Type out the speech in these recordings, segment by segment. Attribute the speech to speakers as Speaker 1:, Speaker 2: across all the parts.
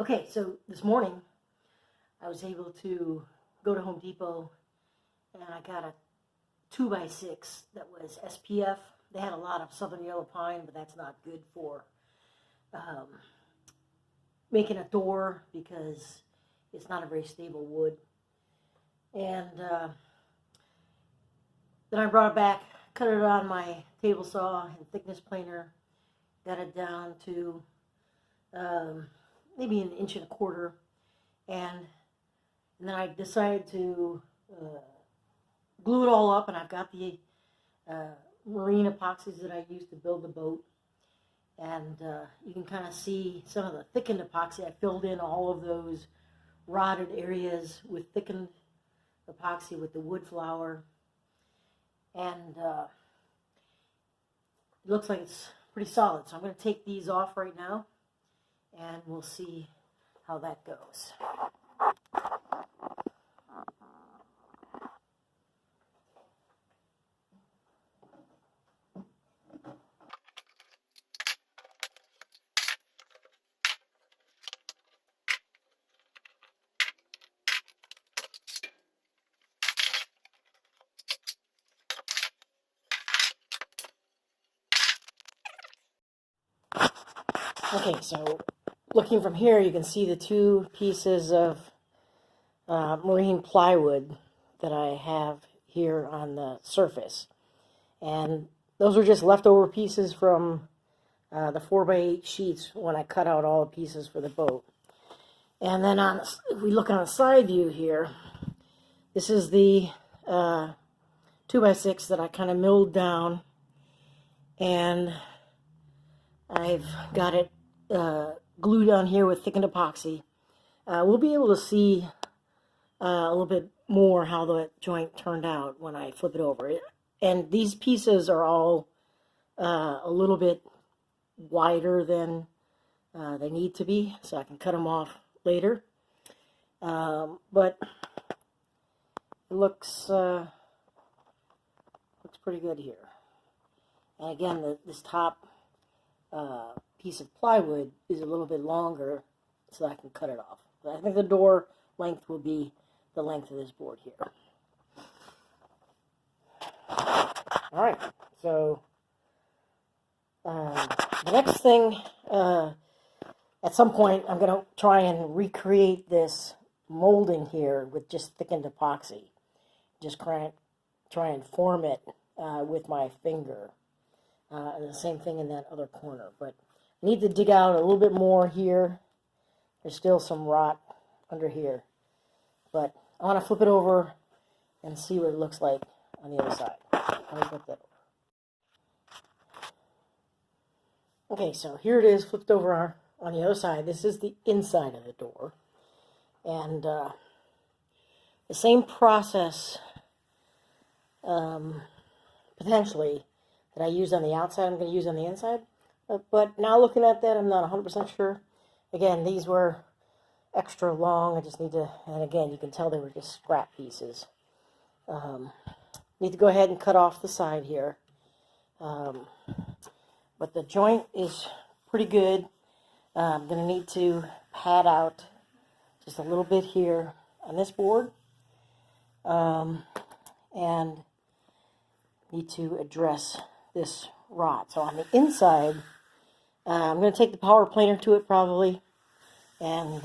Speaker 1: Okay, so this morning I was able to go to Home Depot and I got a 2x6 that was SPF. They had a lot of southern yellow pine, but that's not good for making a door because it's not a very stable wood. And then I brought it back, cut it on my table saw and thickness planer, got it down to maybe 1.25 inches, and then I decided to glue it all up, and I've got the marine epoxies that I used to build the boat, and you can kind of see some of the thickened epoxy. I filled in all of those rotted areas with thickened epoxy with the wood flour, and it looks like it's pretty solid. So I'm going to take these off right now and we'll see how that goes. Okay, so looking from here, you can see the two pieces of marine plywood that I have here on the surface. And those were just leftover pieces from the 4x8 sheets when I cut out all the pieces for the boat. And then if we look on the side view here, this is the 2x6 that I kind of milled down, and I've got it glued on here with thickened epoxy. We'll be able to see a little bit more how the joint turned out when I flip it over. And these pieces are all a little bit wider than they need to be, so I can cut them off later. But it looks pretty good here. And again, this top piece of plywood is a little bit longer, so I can cut it off. But I think the door length will be the length of this board here. All right, so the next thing, at some point, I'm going to try and recreate this molding here with just thickened epoxy. Just try and form it with my finger. And the same thing in that other corner. But I need to dig out a little bit more here. There's still some rot under here. But I want to flip it over and see what it looks like on the other side. Let me flip that over. Okay, so here it is flipped over on the other side. This is the inside of the door. And the same process, potentially, that I used on the outside, I'm going to use on the inside. But now looking at that, I'm not 100% sure. Again, these were extra long. I just need to, and again, you can tell they were just scrap pieces. Need to go ahead and cut off the side here. But the joint is pretty good. I'm going to need to pad out just a little bit here on this board. And need to address this rot. So on the inside, I'm going to take the power planer to it probably and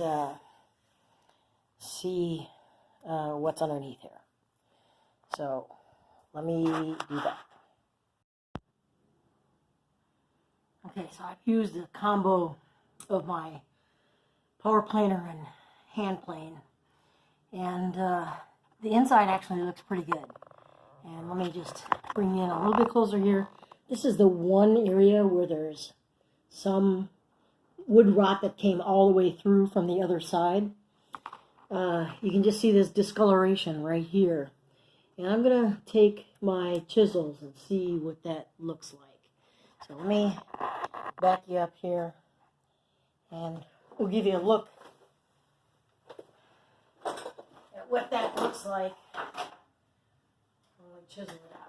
Speaker 1: see what's underneath here. So let me do that. Okay, so I've used a combo of my power planer and hand plane, and the inside actually looks pretty good. And let me just bring you in a little bit closer here. This is the one area where there's some wood rot that came all the way through from the other side. You can just see this discoloration right here. And I'm going to take my chisels and see what that looks like. So let me back you up here, and we'll give you a look at what that looks like. Chisel it out.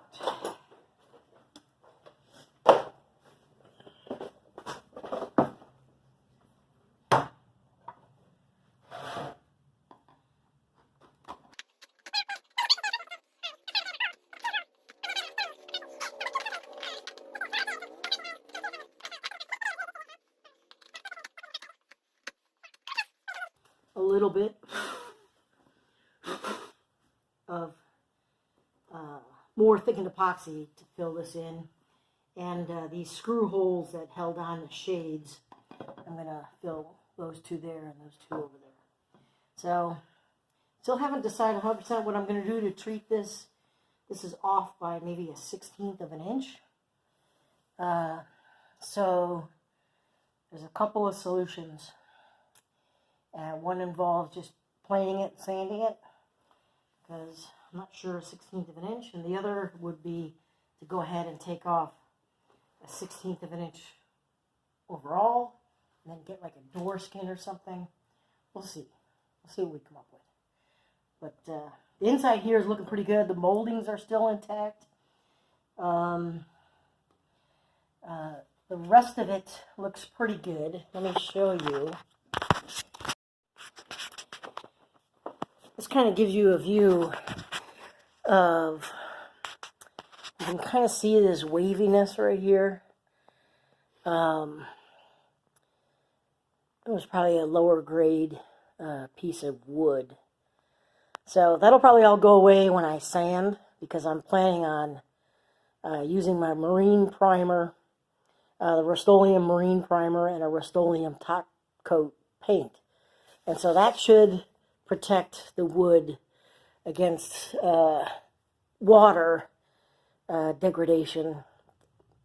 Speaker 1: little bit of more thickened epoxy to fill this in. And these screw holes that held on the shades, I'm going to fill those two there and those two over there. So, still haven't decided 100% what I'm going to do to treat this. This is off by maybe a 1/16 of an inch. So, there's a couple of solutions. One involves just planing it, sanding it, because I'm not sure a 1/16 of an inch. And the other would be to go ahead and take off a 1/16 of an inch overall, and then get like a door skin or something. We'll see. We'll see what we come up with. But the inside here is looking pretty good. The moldings are still intact. The rest of it looks pretty good. Let me show you. This kind of gives you a view of, you can kind of see this waviness right here. It was probably a lower grade piece of wood. So that'll probably all go away when I sand, because I'm planning on using my marine primer, the Rust-Oleum marine primer, and a Rust-Oleum top coat paint. And so that should protect the wood against water degradation,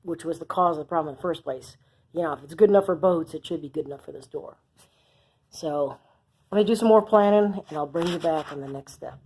Speaker 1: which was the cause of the problem in the first place. You know, if it's good enough for boats, it should be good enough for this door. So let me do some more planning, and I'll bring you back on the next step.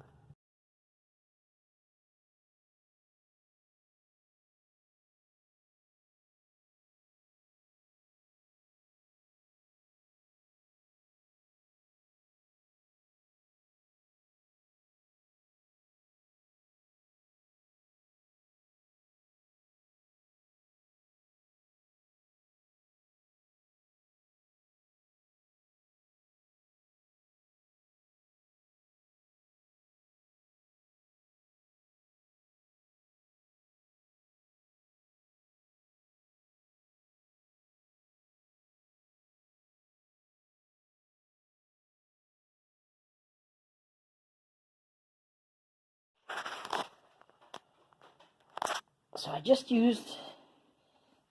Speaker 1: So I just used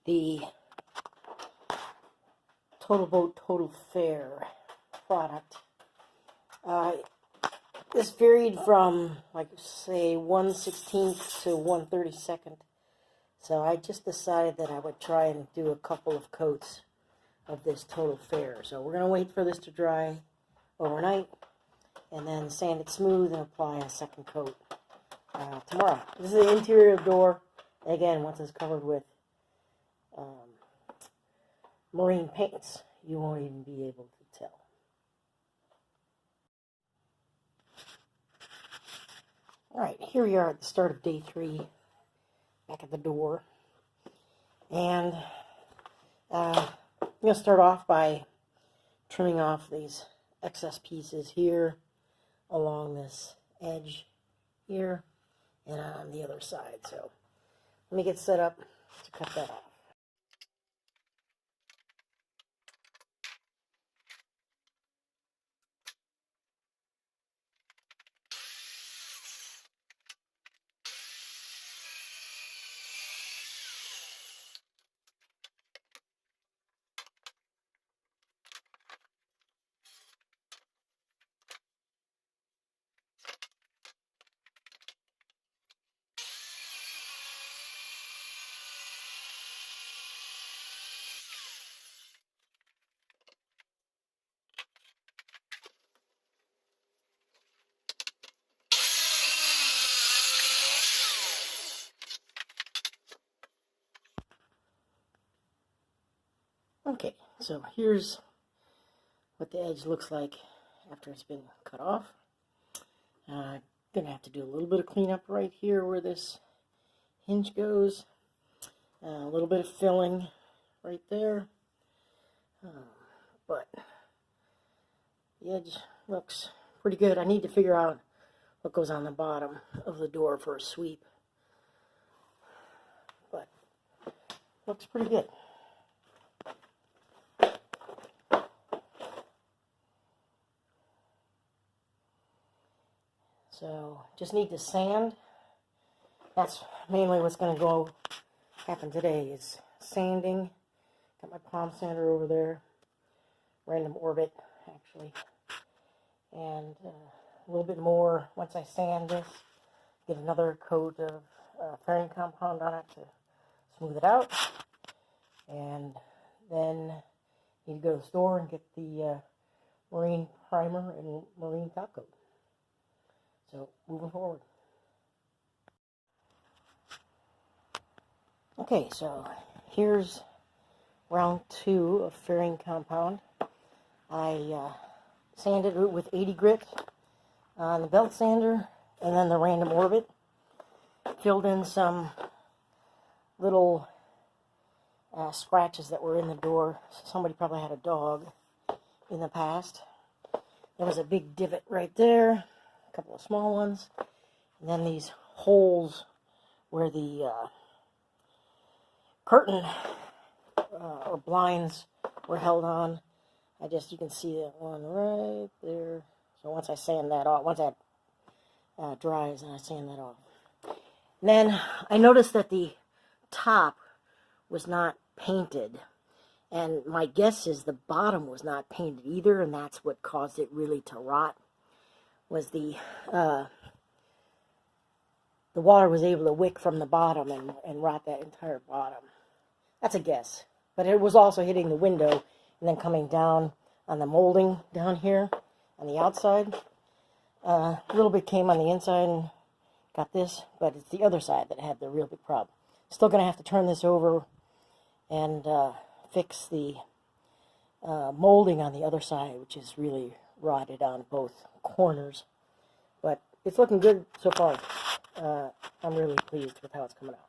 Speaker 1: the Total Boat Total Fair product. This varied from, like, say, 1/16 to 1/32. So I just decided that I would try and do a couple of coats of this Total Fair. So we're going to wait for this to dry overnight, and then sand it smooth and apply a second coat tomorrow. This is the interior of the door. Again, once it's covered with marine paints, you won't even be able to tell. Alright, here we are at the start of day 3, back at the door. And I'm going to start off by trimming off these excess pieces here along this edge here and on the other side. So let me get set up to cut that off. Okay, so here's what the edge looks like after it's been cut off. I'm going to have to do a little bit of cleanup right here where this hinge goes. A little bit of filling right there. But the edge looks pretty good. I need to figure out what goes on the bottom of the door for a sweep. But looks pretty good. So just need to sand. That's mainly what's going to happen today is sanding. Got my palm sander over there. Random Orbit, actually. And a little bit more once I sand this. Get another coat of fairing compound on it to smooth it out. And then need to go to the store and get the marine primer and marine top coat. So, moving forward. Okay, so here's round 2 of fairing compound. I sanded it with 80 grit on the belt sander and then the Random Orbit. Filled in some little scratches that were in the door. Somebody probably had a dog in the past. There was a big divot right there, a couple of small ones, and then these holes where the curtain or blinds were held on. You can see that one right there. So once I sand that off, once that dries, and I sand that off. And then I noticed that the top was not painted. And my guess is the bottom was not painted either, and that's what caused it really to rot. Was the water was able to wick from the bottom and rot that entire bottom. That's a guess. But it was also hitting the window and then coming down on the molding down here on the outside. A little bit came on the inside and got this, but it's the other side that had the real big problem. Still going to have to turn this over and fix the molding on the other side, which is really rotted on both corners. But it's looking good so far. I'm really pleased with how it's coming out.